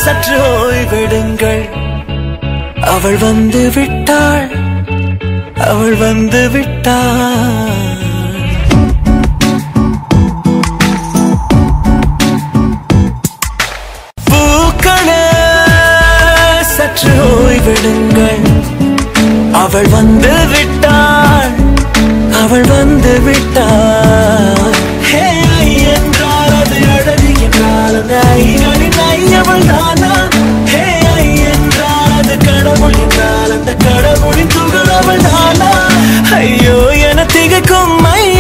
சற்று ஓய்வெடுங்கள் அவள் வந்து விட்டாள் அவள் வந்து விட்டாள் பூக்களே சற்று ஓய்வெடுங்கள் அவள் வந்து விட்டாள் அவள் வந்து விட்டாள் என்றால் அது அழகு என்றால் அந்த ஐகளின் ஐயவள் தானா என்றால் அது கடவுள் என்றால் அந்த கடவுளின் துகள் அவள் தானா ஐயோ என திகைக்கும்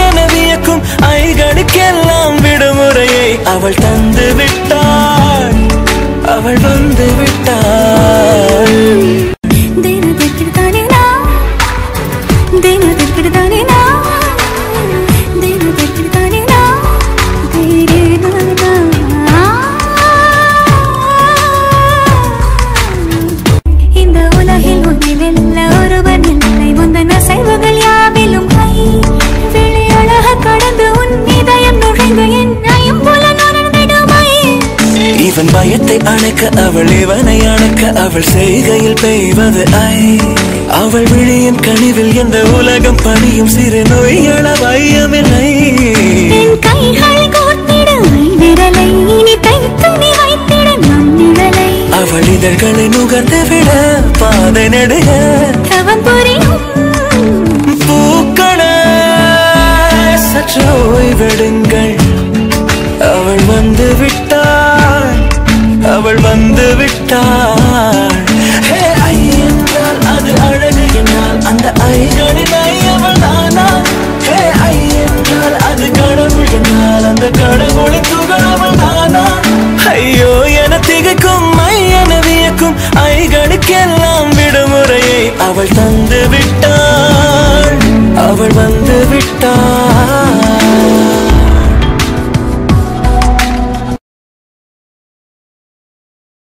என வியக்கும் ஐகளுக்கெல்லாம் விடுமுறையை அவள் தந்து விட்டாள் அவள் வந்து விட்டாள் இவன் பயத்தை அணைக்க அவள் இவனை அணைக்க அவள் செய்கையில் பெய்வது ஐ அவள் விழியின் கனிவில் எந்த உலகம் பணியும் சிறு நோய்கள வையமில்லை அவள் இதழ்களை நுகர்ந்து விட பாதை நடுக பூக்களே சற்று ஓய்வெடுங்கள் அவள் வந்து விட்டாள் அவள் வந்து விட்டாள் ஐ என்றால் அது அழகு என்றால் அந்த ஐகளின் ஐயவள் தானா ஐ என்றால் அது கடவுள் என்றால் அந்த கடவுளின் துகள் அவள் தானா ஐயோ என திகைக்கும் என வியக்கும் ஐகளுக்கெல்லாம் விடுமுறையை அவள் தந்து விட்டாள் அவள் வந்து விட்டாள்